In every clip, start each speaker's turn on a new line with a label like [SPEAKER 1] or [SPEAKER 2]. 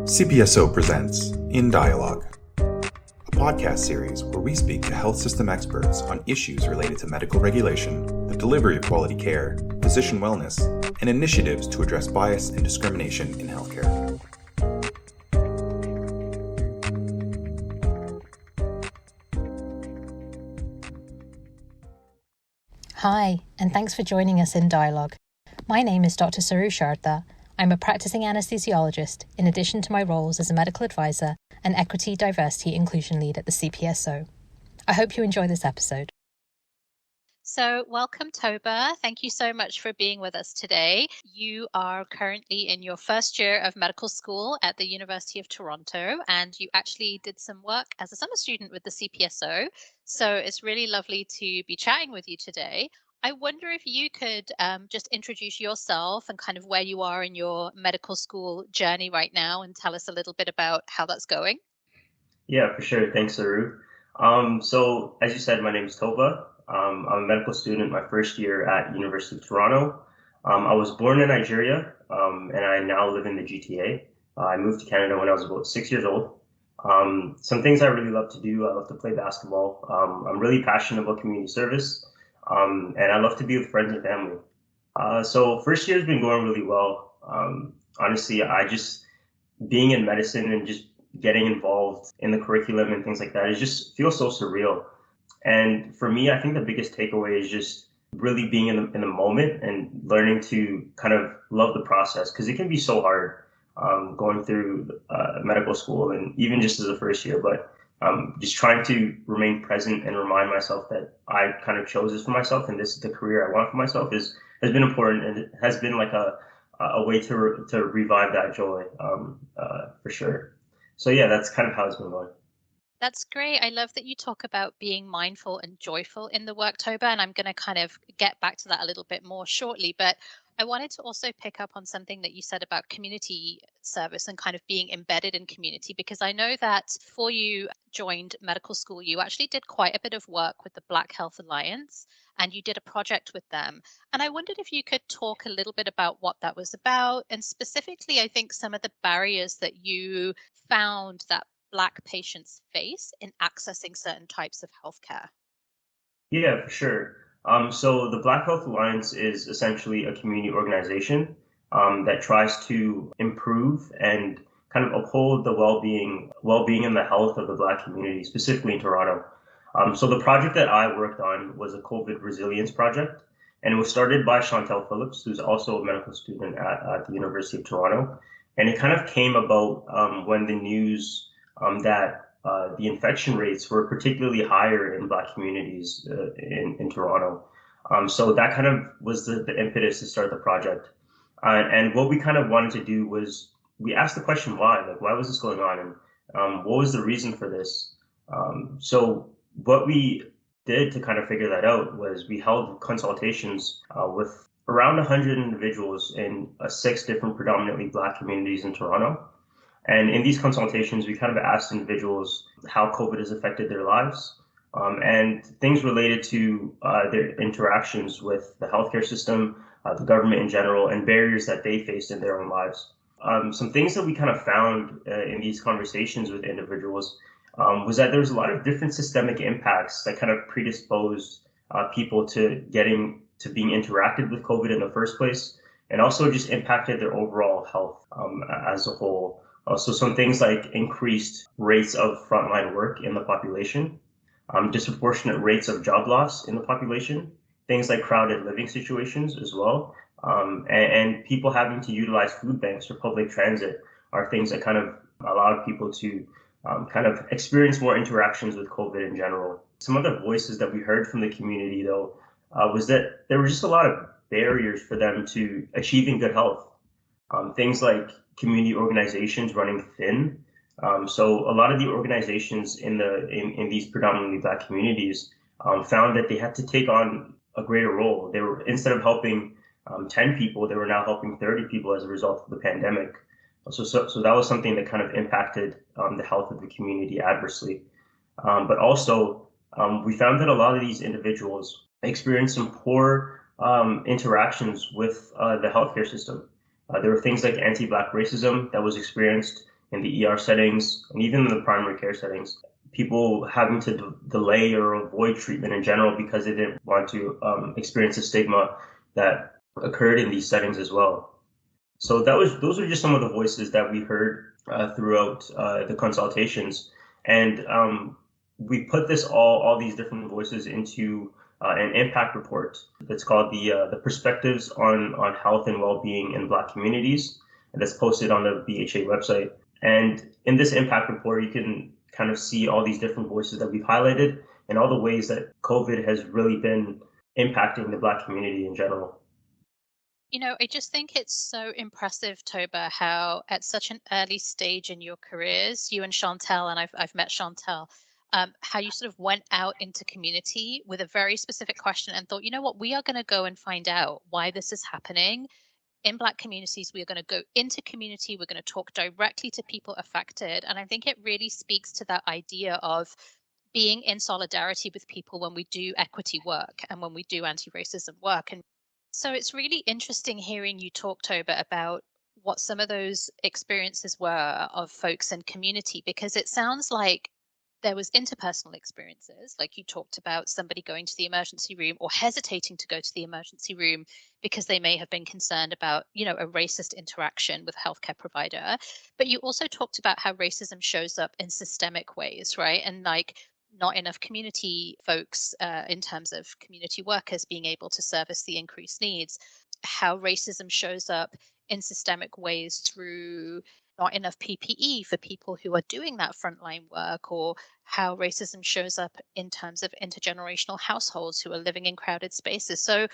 [SPEAKER 1] CPSO presents In Dialogue, a podcast series where we speak to health system experts on issues related to medical regulation, the delivery of quality care, physician wellness, and initiatives to address bias and discrimination in healthcare.
[SPEAKER 2] Hi, and thanks for joining us in Dialogue. My name is Dr. Saroo Sharda. I'm a practicing anesthesiologist, in addition to my roles as a medical advisor and equity, diversity, inclusion lead at the CPSO. I hope you enjoy this episode. So welcome, Toba. Thank you so much for being with us today. You are currently in your first year of medical school at the University of Toronto, and you actually did some work as a summer student with the CPSO. So it's really lovely to be chatting with you today. I wonder if you could just introduce yourself and kind of where you are in your medical school journey right now and tell us a little bit about how that's going.
[SPEAKER 3] Yeah, for sure. Thanks, Saroo. So as you said, my name is Toba. I'm a medical student, my first year at University of Toronto. I was born in Nigeria, and I now live in the GTA. I moved to Canada when I was about 6 years old. Some things I really love to do, I love to play basketball. I'm really passionate about community service. And I love to be with friends and family. So first year has been going really well. Honestly, being in medicine and just getting involved in the curriculum and things like that, it just feels so surreal. And for me, I think the biggest takeaway is just really being in the moment and learning to kind of love the process, because it can be so hard going through medical school and even just as a first year. But just trying to remain present and remind myself that I kind of chose this for myself and this is the career I want for myself has been important, and it has been like a way to revive that joy for sure. So yeah, that's kind of how it's been going.
[SPEAKER 2] That's great. I love that you talk about being mindful and joyful in the work, Toba, and I'm going to kind of get back to that a little bit more shortly. But I wanted to also pick up on something that you said about community service and kind of being embedded in community, because I know that before you joined medical school, you actually did quite a bit of work with the Black Health Alliance and you did a project with them. And I wondered if you could talk a little bit about what that was about, and specifically, I think some of the barriers that you found that Black patients face in accessing certain types of healthcare.
[SPEAKER 3] Yeah, for sure. So the Black Health Alliance is essentially a community organization that tries to improve and kind of uphold the well-being and the health of the Black community, specifically in Toronto. So the project that I worked on was a COVID resilience project, and it was started by Chantel Phillips, who's also a medical student at the University of Toronto. And it kind of came about when the news that the infection rates were particularly higher in Black communities in Toronto. So that kind of was the impetus to start the project. And what we kind of wanted to do was we asked the question why, like why was this going on, and what was the reason for this? So what we did to kind of figure that out was we held consultations with around 100 individuals in 6 different predominantly Black communities in Toronto. And in these consultations, we kind of asked individuals how COVID has affected their lives and things related to their interactions with the healthcare system, the government in general, and barriers that they faced in their own lives. Some things that we kind of found in these conversations with individuals was that there was a lot of different systemic impacts that kind of predisposed people to being interacted with COVID in the first place, and also just impacted their overall health as a whole. So some things like increased rates of frontline work in the population, disproportionate rates of job loss in the population, things like crowded living situations as well, and people having to utilize food banks or public transit are things that kind of allowed people to kind of experience more interactions with COVID in general. Some other voices that we heard from the community, though, was that there were just a lot of barriers for them to achieving good health. Things like community organizations running thin. So a lot of the organizations in these predominantly Black communities found that they had to take on a greater role. They were, instead of helping 10 people, they were now helping 30 people as a result of the pandemic. So that was something that kind of impacted the health of the community adversely. But also, we found that a lot of these individuals experienced some poor interactions with the healthcare system. There were things like anti-Black racism that was experienced in the ER settings, and even in the primary care settings. People having to delay or avoid treatment in general because they didn't want to experience the stigma that occurred in these settings as well. So those are just some of the voices that we heard throughout the consultations, and we put all these different voices into an impact report that's called the Perspectives on Health and Wellbeing in Black Communities, and that's posted on the BHA website. And in this impact report, you can kind of see all these different voices that we've highlighted and all the ways that COVID has really been impacting the Black community in general.
[SPEAKER 2] I just think it's so impressive, Toba, how at such an early stage in your careers, you and Chantel, and I've met Chantel, how you sort of went out into community with a very specific question and thought, you know what, we are going to go and find out why this is happening in Black communities. We are going to go into community. We're going to talk directly to people affected. And I think it really speaks to that idea of being in solidarity with people when we do equity work and when we do anti-racism work. And so it's really interesting hearing you talk, Toba, about what some of those experiences were of folks in community, because it sounds like there was interpersonal experiences, like you talked about somebody going to the emergency room or hesitating to go to the emergency room because they may have been concerned about, a racist interaction with a healthcare provider. But you also talked about how racism shows up in systemic ways, right? And like not enough community folks in terms of community workers being able to service the increased needs, how racism shows up in systemic ways through not enough PPE for people who are doing that frontline work, or how racism shows up in terms of intergenerational households who are living in crowded spaces. So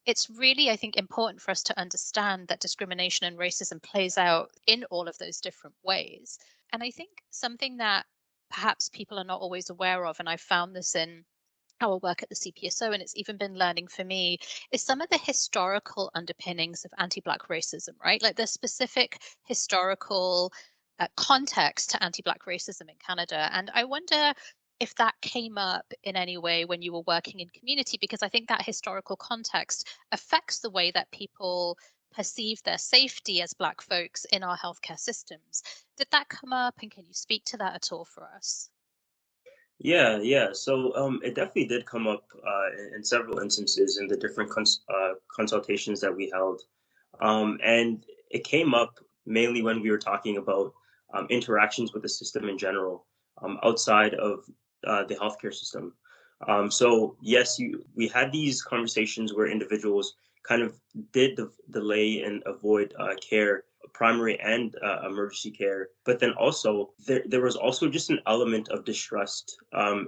[SPEAKER 2] it's really, I think, important for us to understand that discrimination and racism plays out in all of those different ways. And I think something that perhaps people are not always aware of, and I found this in our work at the CPSO, and it's even been learning for me, is some of the historical underpinnings of anti-Black racism, right? Like the specific historical context to anti-Black racism in Canada. And I wonder if that came up in any way when you were working in community, because I think that historical context affects the way that people perceive their safety as Black folks in our healthcare systems. Did that come up, and can you speak to that at all for us?
[SPEAKER 3] Yeah. So it definitely did come up in several instances in the different consultations that we held. And it came up mainly when we were talking about interactions with the system in general, outside of the healthcare system. So yes, we had these conversations where individuals kind of did delay and avoid care, primary and emergency care. But then also there was also just an element of distrust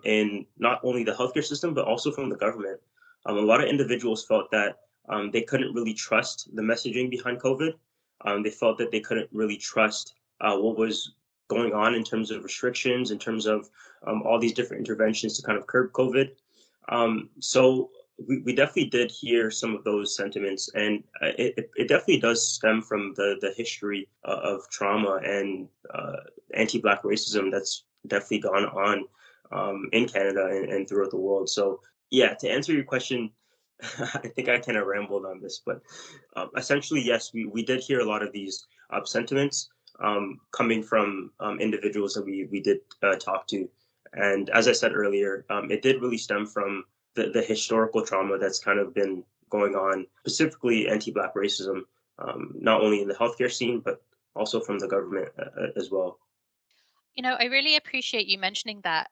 [SPEAKER 3] in not only the healthcare system, but also from the government. A lot of individuals felt that they couldn't really trust the messaging behind COVID. They felt that they couldn't really trust what was going on in terms of restrictions, in terms of all these different interventions to kind of curb COVID. So we definitely did hear some of those sentiments, and it definitely does stem from the history of trauma and anti-Black racism that's definitely gone on in Canada and throughout the world. So yeah, to answer your question, I think I kind of rambled on this, but essentially, yes, we did hear a lot of these sentiments coming from individuals that we did talk to. And as I said earlier, it did really stem from the historical trauma that's kind of been going on, specifically anti-Black racism, not only in the healthcare scene, but also from the government as well.
[SPEAKER 2] I really appreciate you mentioning that,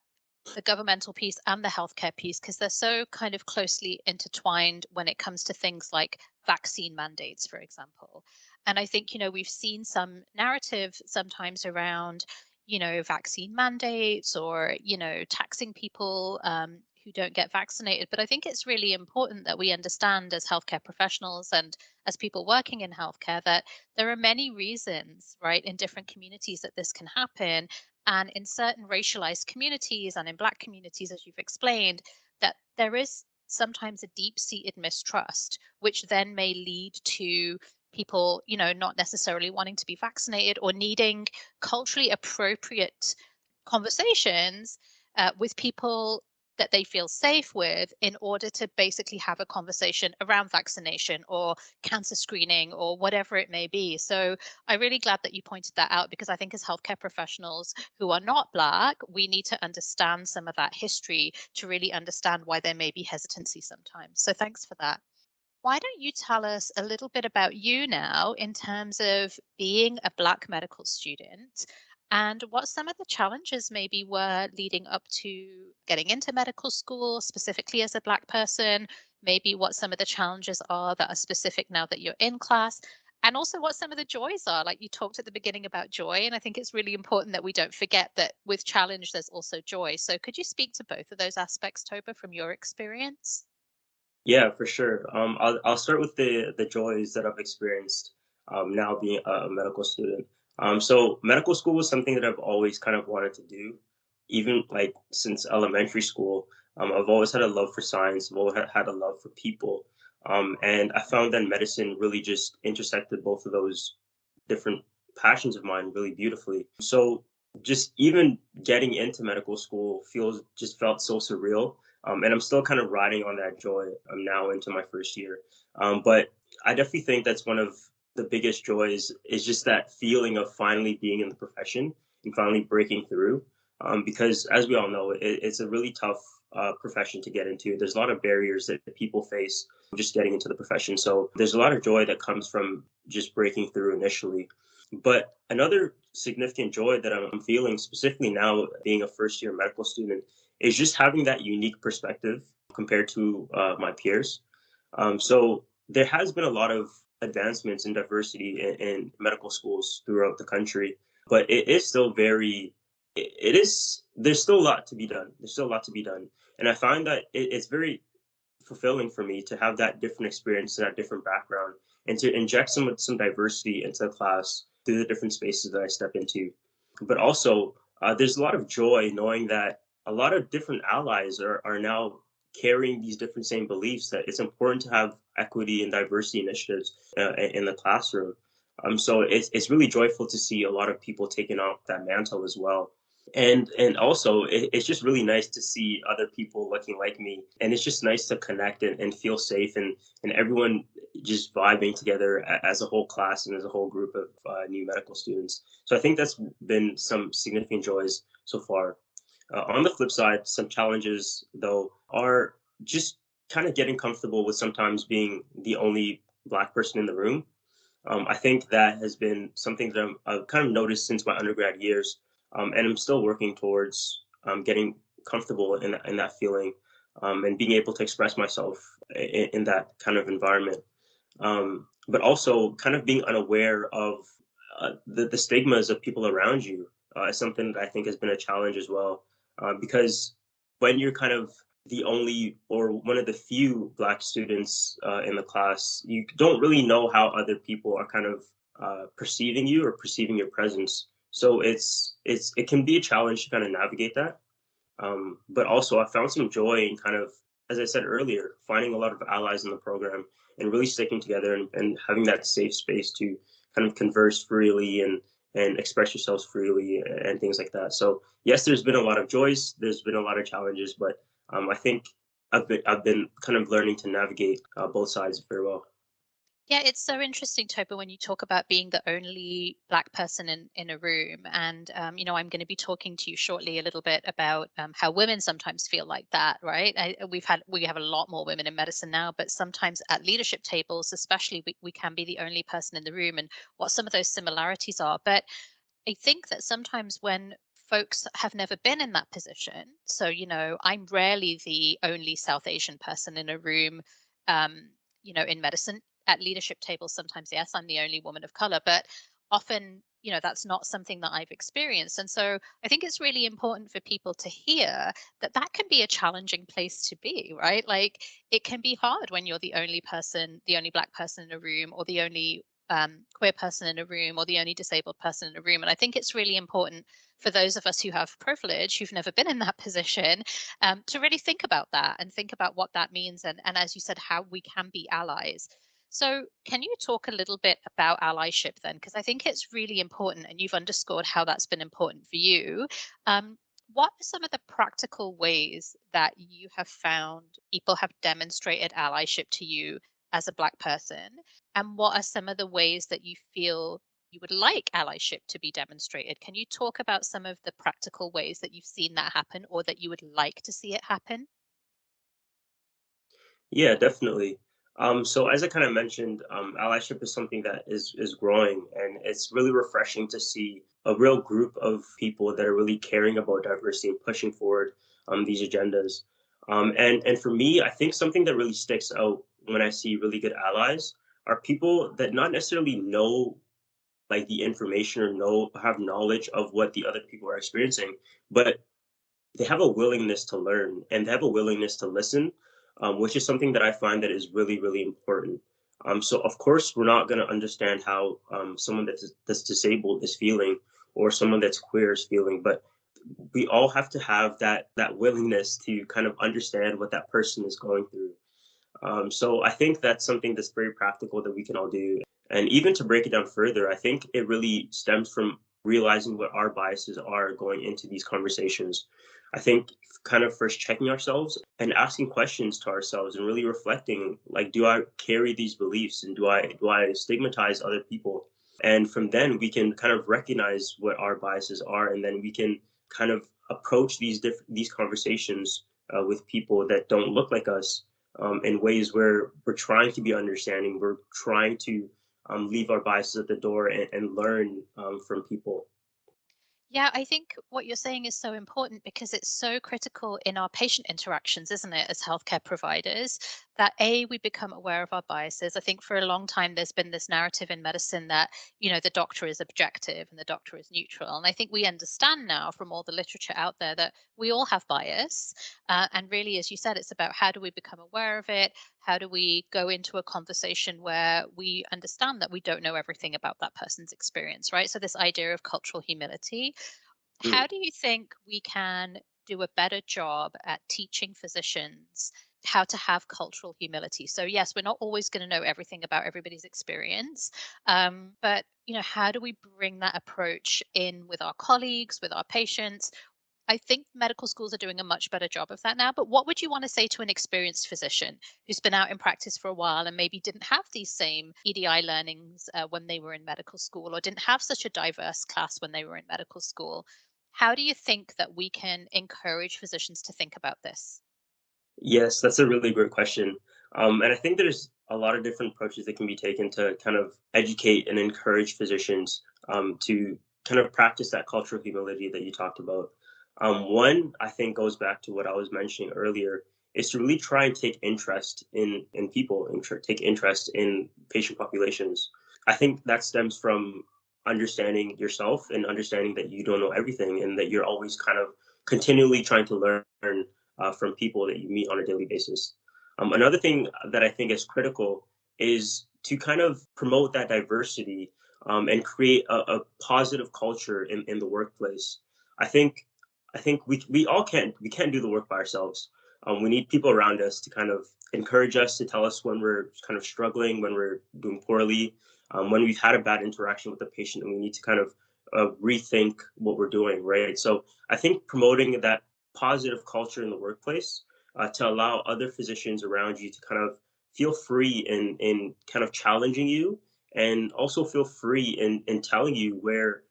[SPEAKER 2] the governmental piece and the healthcare piece, because they're so kind of closely intertwined when it comes to things like vaccine mandates, for example. And I think, we've seen some narrative sometimes around, vaccine mandates or, taxing people who don't get vaccinated. But I think it's really important that we understand as healthcare professionals and as people working in healthcare that there are many reasons, right, in different communities that this can happen. And in certain racialized communities and in Black communities, as you've explained, that there is sometimes a deep seated mistrust, which then may lead to people, not necessarily wanting to be vaccinated or needing culturally appropriate conversations with people that they feel safe with in order to basically have a conversation around vaccination or cancer screening or whatever it may be. So I'm really glad that you pointed that out, because I think as healthcare professionals who are not Black, we need to understand some of that history to really understand why there may be hesitancy sometimes. So thanks for that. Why don't you tell us a little bit about you now in terms of being a Black medical student and what some of the challenges maybe were leading up to getting into medical school, specifically as a Black person, maybe what some of the challenges are that are specific now that you're in class, and also what some of the joys are. Like you talked at the beginning about joy, and I think it's really important that we don't forget that with challenge, there's also joy. So could you speak to both of those aspects, Toba, from your experience?
[SPEAKER 3] Yeah, for sure. I'll start with the joys that I've experienced now being a medical student. So medical school was something that I've always kind of wanted to do, even like since elementary school. I've always had a love for science. I've always had a love for people, and I found that medicine really just intersected both of those different passions of mine really beautifully. So just even getting into medical school felt so surreal, and I'm still kind of riding on that joy. I'm now into my first year, but I definitely think that's one of the biggest joys is just that feeling of finally being in the profession and finally breaking through. Because as we all know, it's a really tough profession to get into. There's a lot of barriers that people face just getting into the profession. So there's a lot of joy that comes from just breaking through initially. But another significant joy that I'm feeling, specifically now being a first year medical student, is just having that unique perspective compared to my peers. So there has been a lot of advancements in diversity in medical schools throughout the country, but it is still there's still a lot to be done. There's still a lot to be done. And I find that it's very fulfilling for me to have that different experience and that different background and to inject some diversity into the class through the different spaces that I step into. But also, there's a lot of joy knowing that a lot of different allies are now carrying these different same beliefs that it's important to have equity and diversity initiatives in the classroom. So it's really joyful to see a lot of people taking up that mantle as well. And also it's just really nice to see other people looking like me, and it's just nice to connect and feel safe, and everyone just vibing together as a whole class and as a whole group of new medical students. So I think that's been some significant joys so far. On the flip side, some challenges though are just kind of getting comfortable with sometimes being the only Black person in the room. I think that has been something that I've kind of noticed since my undergrad years, and I'm still working towards getting comfortable in that feeling, and being able to express myself in that kind of environment. But also, kind of being unaware of the stigmas of people around you is something that I think has been a challenge as well, because when you're kind of the only or one of the few Black students in the class, you don't really know how other people are kind of perceiving you or perceiving your presence. So it can be a challenge to kind of navigate that. But also, I found some joy in kind of, as I said earlier, finding a lot of allies in the program and really sticking together and having that safe space to kind of converse freely and express yourselves freely and things like that. So yes, there's been a lot of joys, there's been a lot of challenges, but I think I've been kind of learning to navigate both sides very well.
[SPEAKER 2] Yeah, it's so interesting, Toba, when you talk about being the only Black person in a room. And, I'm going to be talking to you shortly a little bit about how women sometimes feel like that, right? We have a lot more women in medicine now, but sometimes at leadership tables, especially, we can be the only person in the room, and what some of those similarities are. But I think that sometimes when folks have never been in that position, so, I'm rarely the only South Asian person in a room, in medicine. At leadership tables, sometimes, yes, I'm the only woman of color, but often, that's not something that I've experienced. And so I think it's really important for people to hear that that can be a challenging place to be, right? Like it can be hard when you're the only person, the only Black person in a room, or the only queer person in a room, or the only disabled person in a room. And I think it's really important for those of us who have privilege, who've never been in that position, to really think about that and think about what that means. And as you said, how we can be allies. So can you talk a little bit about allyship then? Because I think it's really important, and you've underscored how that's been important for you. Um, What are some of the practical ways that you have found people have demonstrated allyship to you as a Black person? And what are some of the ways that you feel you would like allyship to be demonstrated? Can you talk about some of the practical ways that you've seen that happen or that you would like to see it happen?
[SPEAKER 3] Yeah, definitely. So as I kind of mentioned, allyship is something that is growing, and it's really refreshing to see a real group of people that are really caring about diversity and pushing forward these agendas. And for me, I think something that really sticks out when I see really good allies are people that not necessarily know like the information or know have knowledge of what the other people are experiencing, but they have a willingness to learn and they have a willingness to listen, which is something that I find that is really, really important. So of course, we're not going to understand how someone that's disabled is feeling or someone that's queer is feeling, but we all have to have that willingness to kind of understand what that person is going through. So I think that's something that's very practical that we can all do. And even to break it down further, I think it really stems from realizing what our biases are going into these conversations. I think kind of first checking ourselves and asking questions to ourselves and really reflecting, like, do I carry these beliefs and do I stigmatize other people? And from then we can kind of recognize what our biases are, and then we can kind of approach these conversations with people that don't look like us in ways where we're trying to be understanding, we're trying to leave our biases at the door and learn from people.
[SPEAKER 2] Yeah, I think what you're saying is so important because it's so critical in our patient interactions, isn't it, as healthcare providers, that A, we become aware of our biases. I think for a long time there's been this narrative in medicine that, the doctor is objective and the doctor is neutral. And I think we understand now from all the literature out there that we all have bias. And really, as you said, it's about how do we become aware of it? How do we go into a conversation where we understand that we don't know everything about that person's experience, right? So, this idea of cultural humility.
[SPEAKER 3] Mm.
[SPEAKER 2] How do you think we can do a better job at teaching physicians how to have cultural humility? So, yes, we're not always going to know everything about everybody's experience, but how do we bring that approach in with our colleagues, with our patients? I think medical schools are doing a much better job of that now. But what would you want to say to an experienced physician who's been out in practice for a while and maybe didn't have these same EDI learnings when they were in medical school or didn't have such a diverse class when they were in medical school? How do you think that we can encourage physicians to think about this?
[SPEAKER 3] Yes, that's a really great question. And I think there's a lot of different approaches that can be taken to kind of educate and encourage physicians to kind of practice that cultural humility that you talked about. One, I think, goes back to what I was mentioning earlier, is to really try and take interest in people and take interest in patient populations. I think that stems from understanding yourself and understanding that you don't know everything and that you're always kind of continually trying to learn from people that you meet on a daily basis. Another thing that I think is critical is to kind of promote that diversity and create a positive culture in the workplace. I think we all can't do the work by ourselves. We need people around us to kind of encourage us, to tell us when we're kind of struggling, when we're doing poorly, when we've had a bad interaction with the patient, and we need to kind of rethink what we're doing, right? So I think promoting that positive culture in the workplace to allow other physicians around you to kind of feel free in kind of challenging you, and also feel free in telling you where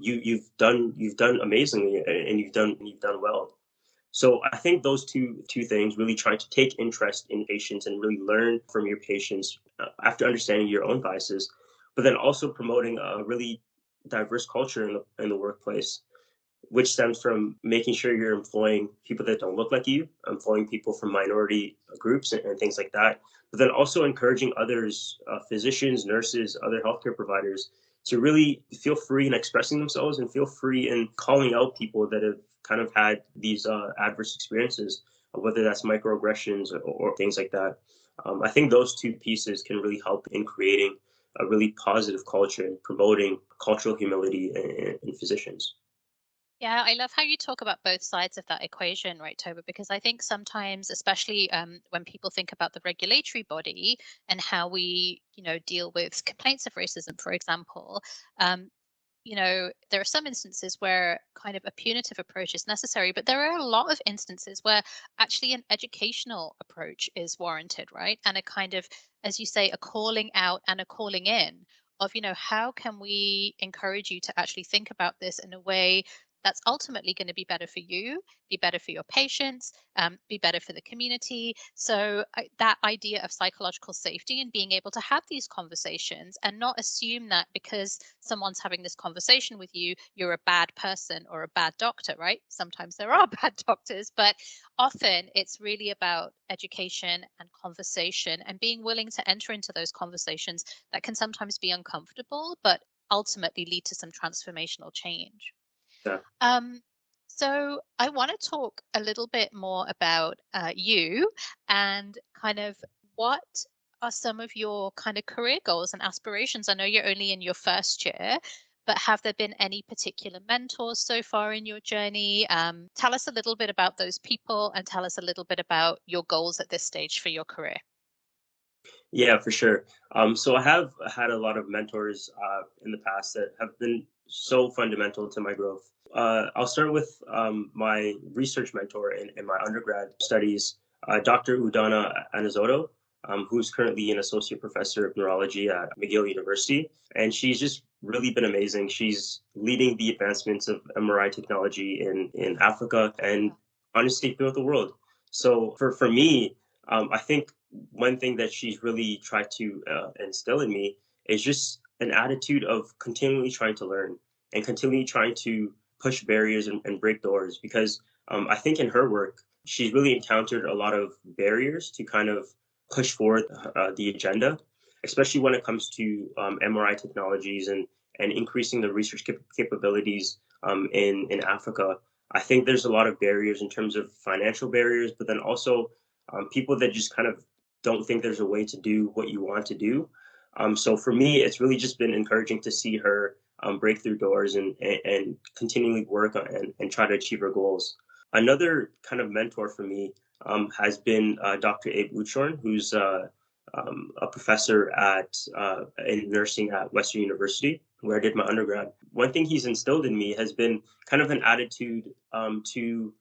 [SPEAKER 3] you've done amazingly, and you've done well. So I think those two things, really trying to take interest in patients and really learn from your patients after understanding your own biases, but then also promoting a really diverse culture in the workplace, which stems from making sure you're employing people that don't look like you, employing people from minority groups and things like that. But then also encouraging others, physicians, nurses, other healthcare providers, to really feel free in expressing themselves and feel free in calling out people that have kind of had these adverse experiences, whether that's microaggressions or things like that. I think those two pieces can really help in creating a really positive culture and promoting cultural humility in physicians.
[SPEAKER 2] Yeah, I love how you talk about both sides of that equation, right, Toba? Because I think sometimes, especially when people think about the regulatory body and how we, deal with complaints of racism, for example, um, there are some instances where kind of a punitive approach is necessary, but there are a lot of instances where actually an educational approach is warranted, right? And a kind of, as you say, a calling out and a calling in of, how can we encourage you to actually think about this in a way that's ultimately going to be better for you, be better for your patients, be better for the community. So that idea of psychological safety and being able to have these conversations and not assume that because someone's having this conversation with you, you're a bad person or a bad doctor, right? Sometimes there are bad doctors, but often it's really about education and conversation and being willing to enter into those conversations that can sometimes be uncomfortable, but ultimately lead to some transformational change.
[SPEAKER 3] Yeah.
[SPEAKER 2] So I want to talk a little bit more about you and kind of what are some of your kind of career goals and aspirations. I know you're only in your first year, but have there been any particular mentors so far in your journey? Tell us a little bit about those people and tell us a little bit about your goals at this stage for your career.
[SPEAKER 3] Yeah, for sure. So I have had a lot of mentors in the past that have been so fundamental to my growth. I'll start with my research mentor in my undergrad studies, Dr. Udana Anizoto, who's currently an associate professor of neurology at McGill University. And she's just really been amazing. She's leading the advancements of MRI technology in Africa and honestly throughout the world. So for me, I think one thing that she's really tried to instill in me is just an attitude of continually trying to learn and continually trying to push barriers and break doors. Because I think in her work, she's really encountered a lot of barriers to kind of push forward the agenda, especially when it comes to MRI technologies and increasing the research capabilities in Africa. I think there's a lot of barriers in terms of financial barriers, but then also people that just kind of don't think there's a way to do what you want to do. So for me, it's really just been encouraging to see her break through doors and continually work on and try to achieve her goals. Another kind of mentor for me has been Dr. Abe Uchorn, who's a professor in nursing at Western University, where I did my undergrad. One thing he's instilled in me has been kind of an attitude to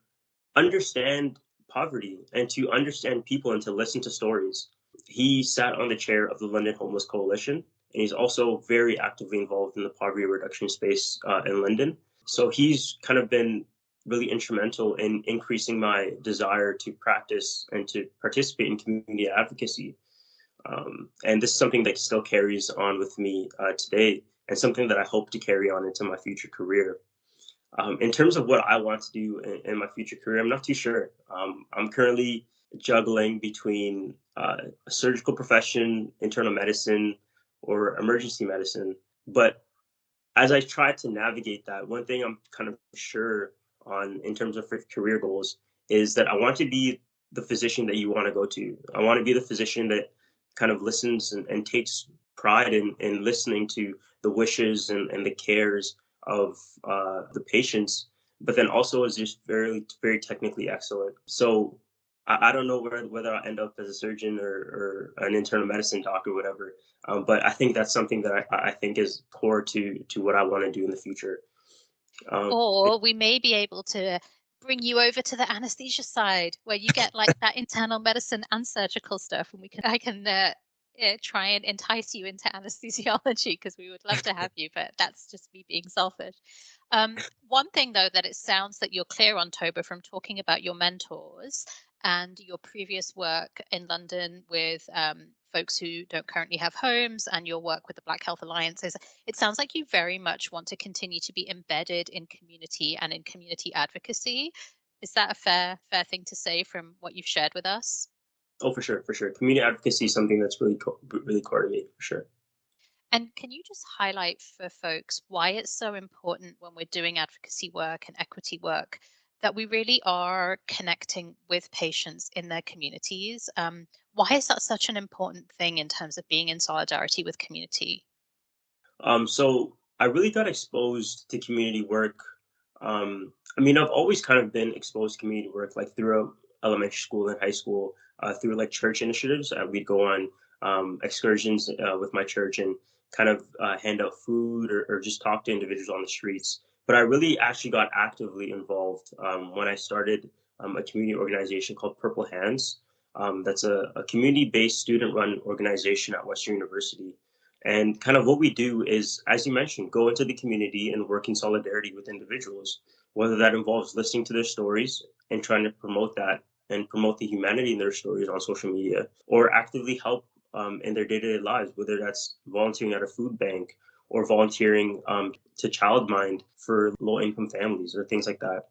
[SPEAKER 3] understand poverty and to understand people and to listen to stories. He sat on the chair of the London Homeless Coalition, and he's also very actively involved in the poverty reduction space in London. So he's kind of been really instrumental in increasing my desire to practice and to participate in community advocacy. And this is something that still carries on with me today and something that I hope to carry on into my future career. In terms of what I want to do in my future career, I'm not too sure. I'm currently juggling between a surgical profession, internal medicine, or emergency medicine. But as I try to navigate that, one thing I'm kind of sure on in terms of career goals is that I want to be the physician that you want to go to. I want to be the physician that kind of listens and takes pride in listening to the wishes and the cares of the patients, but then also is just very, very technically excellent. So I don't know whether I end up as a surgeon or an internal medicine doc or whatever, but I think that's something that I think is core to what I want to do in the future.
[SPEAKER 2] Or we may be able to bring you over to the anesthesia side where you get like that internal medicine and surgical stuff, and I can try and entice you into anesthesiology because we would love to have you, but that's just me being selfish. One thing though that it sounds that you're clear on, Toba, from talking about your mentors and your previous work in London with folks who don't currently have homes and your work with the Black Health Alliance, is it sounds like you very much want to continue to be embedded in community and in community advocacy. Is that a fair thing to say from what you've shared with us?
[SPEAKER 3] Oh, for sure, for sure. Community advocacy is something that's really core to me, for sure.
[SPEAKER 2] And can you just highlight for folks why it's so important when we're doing advocacy work and equity work that we really are connecting with patients in their communities? Why is that such an important thing in terms of being in solidarity with community?
[SPEAKER 3] So I really got exposed to community work. I mean, I've always kind of been exposed to community work, like throughout elementary school and high school, through like church initiatives. We'd go on excursions with my church and kind of hand out food or just talk to individuals on the streets. But I really actually got actively involved when I started a community organization called Purple Hands. That's a community-based student-run organization at Western University. And kind of what we do is, as you mentioned, go into the community and work in solidarity with individuals, whether that involves listening to their stories and trying to promote that and promote the humanity in their stories on social media, or actively help in their day-to-day lives, whether that's volunteering at a food bank or volunteering to childmind for low-income families or things like that.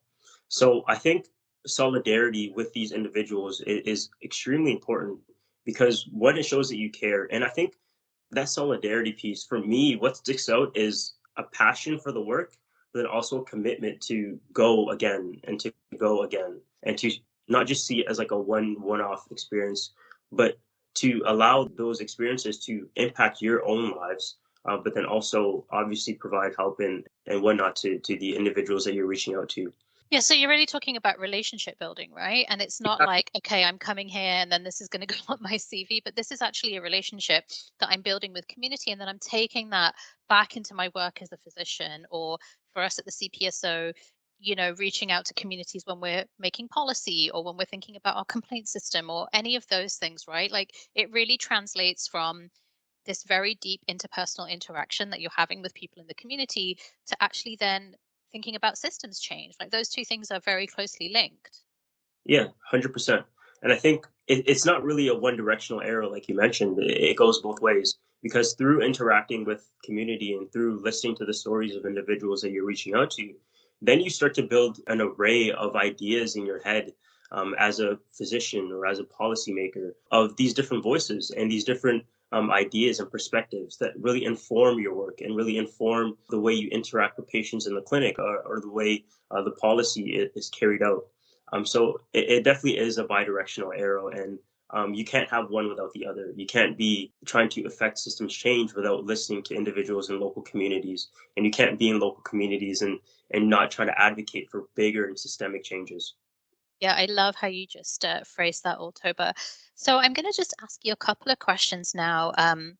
[SPEAKER 3] So I think solidarity with these individuals is extremely important because one, it shows that you care, and I think that solidarity piece for me, what sticks out is a passion for the work, but then also a commitment to go again and to go again and to not just see it as like a one-off experience, but to allow those experiences to impact your own lives, but then also obviously provide help and whatnot to the individuals that you're reaching out to.
[SPEAKER 2] Yeah, so you're really talking about relationship building, right? And it's not like, okay, I'm coming here and then this is going to go on my CV, but this is actually a relationship that I'm building with community. And then I'm taking that back into my work as a physician, or for us at the CPSO, reaching out to communities when we're making policy or when we're thinking about our complaint system or any of those things, right? Like it really translates from this very deep interpersonal interaction that you're having with people in the community to actually then thinking about systems change. Like those two things are very closely linked.
[SPEAKER 3] Yeah, 100%. And I think it's not really a one directional arrow, like you mentioned. It goes both ways because through interacting with community and through listening to the stories of individuals that you're reaching out to, then you start to build an array of ideas in your head as a physician or as a policymaker of these different voices and these different ideas and perspectives that really inform your work and really inform the way you interact with patients in the clinic or the way the policy is carried out. So it definitely is a bidirectional arrow, and you can't have one without the other. You can't be trying to affect systems change without listening to individuals in local communities, and you can't be in local communities and not try to advocate for bigger and systemic changes.
[SPEAKER 2] Yeah, I love how you just phrased that, all, Toba. So I'm going to just ask you a couple of questions now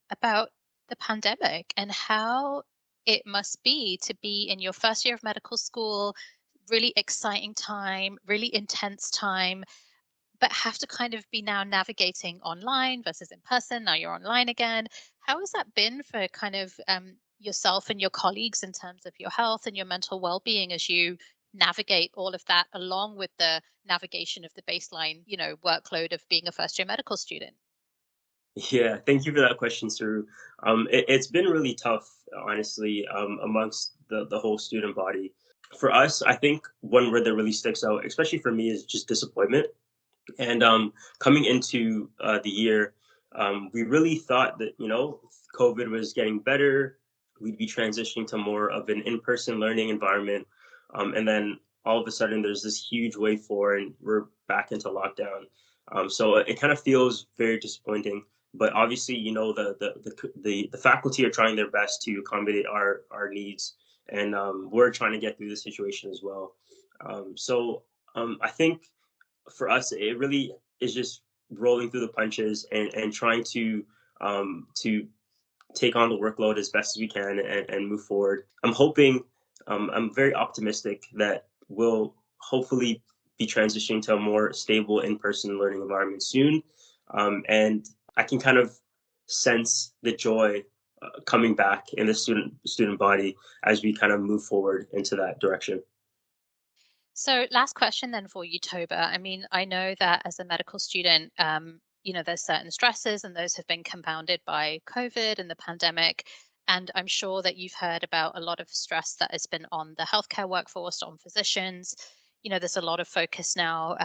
[SPEAKER 2] about the pandemic and how it must be to be in your first year of medical school, really exciting time, really intense time, but have to kind of be now navigating online versus in person. Now you're online again. How has that been for kind of yourself and your colleagues in terms of your health and your mental well-being as you navigate all of that along with the navigation of the baseline, workload of being a first year medical student?
[SPEAKER 3] Yeah, thank you for that question, Saru. It's been really tough, honestly, amongst the whole student body. For us, I think one word that really sticks out, especially for me, is just disappointment. And coming into the year, we really thought that, COVID was getting better. We'd be transitioning to more of an in-person learning environment. And then all of a sudden, there's this huge wave four, and we're back into lockdown. So it kind of feels very disappointing. But obviously, the faculty are trying their best to accommodate our needs, and we're trying to get through the situation as well. I think for us, it really is just rolling through the punches and trying to take on the workload as best as we can and move forward. I'm very optimistic that we'll hopefully be transitioning to a more stable in-person learning environment soon. And I can kind of sense the joy coming back in the student body as we kind of move forward into that direction.
[SPEAKER 2] So, last question then for you, Toba. I mean, I know that as a medical student, there's certain stresses, and those have been compounded by COVID and the pandemic. And I'm sure that you've heard about a lot of stress that has been on the healthcare workforce, on physicians. There's a lot of focus now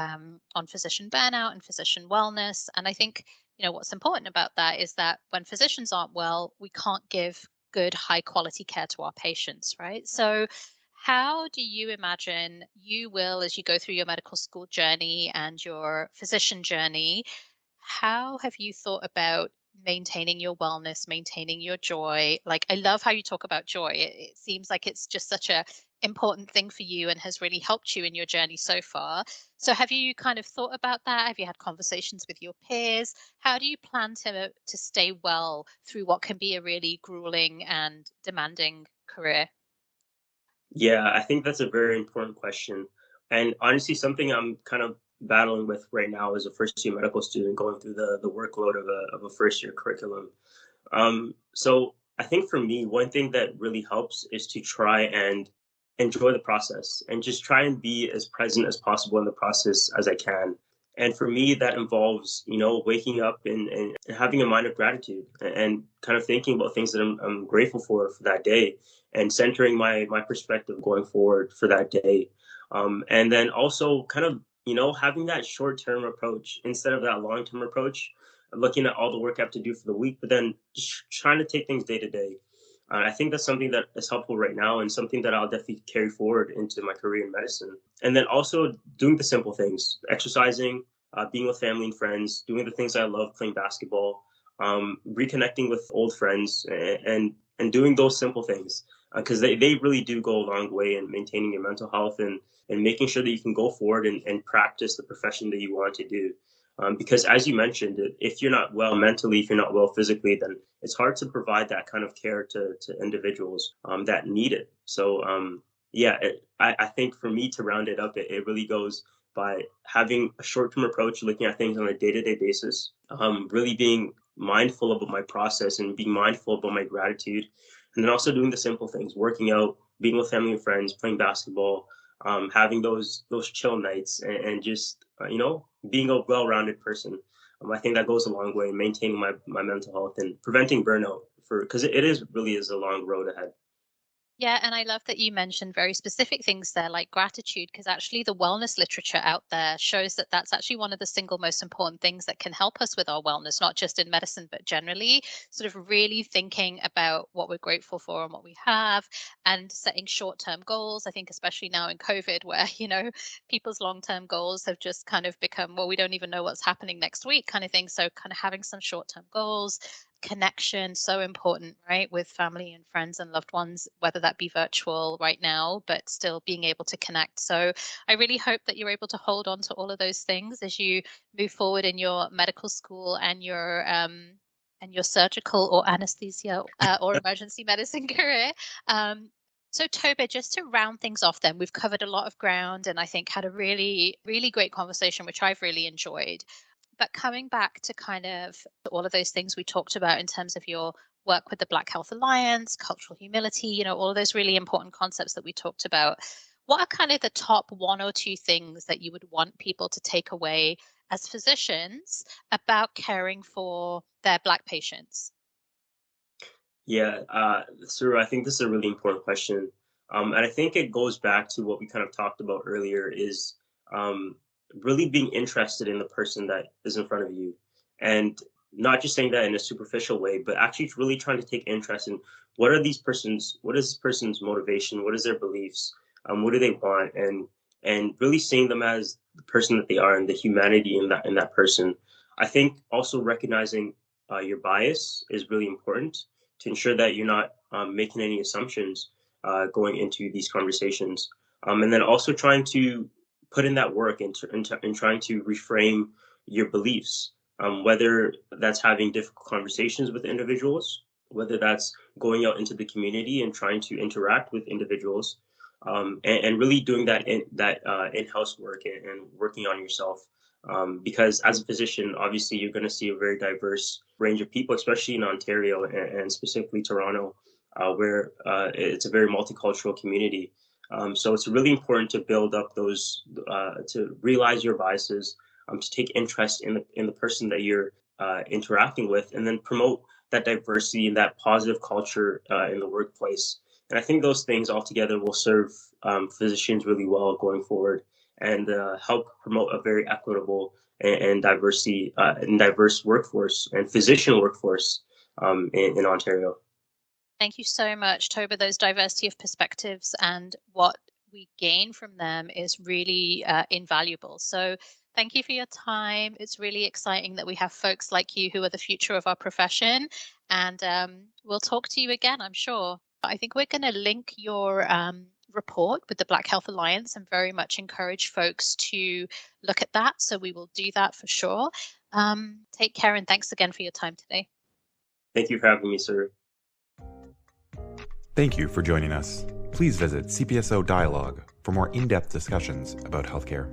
[SPEAKER 2] on physician burnout and physician wellness. And I think, what's important about that is that when physicians aren't well, we can't give good, high quality care to our patients, right? So, how do you imagine you will, as you go through your medical school journey and your physician journey, how have you thought about maintaining your wellness, maintaining your joy? Like, I love how you talk about joy. It seems like it's just such a important thing for you and has really helped you in your journey so far. So have you kind of thought about that? Have you had conversations with your peers? How do you plan to stay well through what can be a really grueling and demanding career?
[SPEAKER 3] Yeah, I think that's a very important question. And honestly, something I'm kind of battling with right now as a first year medical student going through the workload of a first year curriculum. So I think for me, one thing that really helps is to try and enjoy the process and just try and be as present as possible in the process as I can. And for me, that involves, waking up and having a mind of gratitude and kind of thinking about things that I'm grateful for that day and centering my perspective going forward for that day. And then also kind of, having that short term approach instead of that long term approach, looking at all the work I have to do for the week, but then just trying to take things day to day. I think that's something that is helpful right now and something that I'll definitely carry forward into my career in medicine. And then also doing the simple things, exercising, being with family and friends, doing the things I love, playing basketball, reconnecting with old friends, and doing those simple things because they really do go a long way in maintaining your mental health and making sure that you can go forward and practice the profession that you want to do. Because as you mentioned, if you're not well mentally, if you're not well physically, then it's hard to provide that kind of care to individuals that need it. So, yeah, I think for me to round it up, it really goes by having a short-term approach, looking at things on a day-to-day basis, really being mindful about my process and being mindful about my gratitude, and then also doing the simple things, working out, being with family and friends, playing basketball, having those chill nights, and just being a well-rounded person. I think that goes a long way in maintaining my mental health and preventing burnout for because it is really is a long road ahead.
[SPEAKER 2] Yeah, and I love that you mentioned very specific things there, like gratitude, because actually the wellness literature out there shows that that's actually one of the single most important things that can help us with our wellness, not just in medicine, but generally, sort of really thinking about what we're grateful for and what we have and setting short-term goals. I think especially now in COVID, where, people's long-term goals have just kind of become, well, we don't even know what's happening next week kind of thing. So kind of having some short-term goals, connection, so important, right, with family and friends and loved ones, whether that be virtual right now, but still being able to connect. So I really hope that you're able to hold on to all of those things as you move forward in your medical school and your surgical or anesthesia or emergency medicine career. So Toba, just to round things off then, we've covered a lot of ground and I think had a really, really great conversation, which I've really enjoyed. But coming back to kind of all of those things we talked about in terms of your work with the Black Health Alliance, cultural humility, all of those really important concepts that we talked about, what are kind of the top one or two things that you would want people to take away as physicians about caring for their Black patients?
[SPEAKER 3] Yeah, Saroo, I think this is a really important question. And I think it goes back to what we kind of talked about earlier is um, really being interested in the person that is in front of you. And not just saying that in a superficial way, but actually really trying to take interest in what is this person's motivation? What is their beliefs? What do they want? And really seeing them as the person that they are and the humanity in that person. I think also recognizing your bias is really important to ensure that you're not making any assumptions going into these conversations. And then also trying to put in that work in trying to reframe your beliefs, whether that's having difficult conversations with individuals, whether that's going out into the community and trying to interact with individuals, and really doing that in-house work and working on yourself. Because as a physician, obviously you're going to see a very diverse range of people, especially in Ontario and specifically Toronto, where it's a very multicultural community. So it's really important to build up to realize your biases, to take interest in the person that you're interacting with, and then promote that diversity and that positive culture in the workplace. And I think those things altogether will serve physicians really well going forward and help promote a very equitable and diverse workforce and physician workforce in Ontario.
[SPEAKER 2] Thank you so much, Toba. Those diversity of perspectives and what we gain from them is really invaluable. So thank you for your time. It's really exciting that we have folks like you who are the future of our profession. And we'll talk to you again, I'm sure. I think we're going to link your report with the Black Health Alliance and very much encourage folks to look at that. So we will do that for sure. Take care, and thanks again for your time today.
[SPEAKER 3] Thank you for having me, Saroo.
[SPEAKER 1] Thank you for joining us. Please visit CPSO Dialogue for more in-depth discussions about healthcare.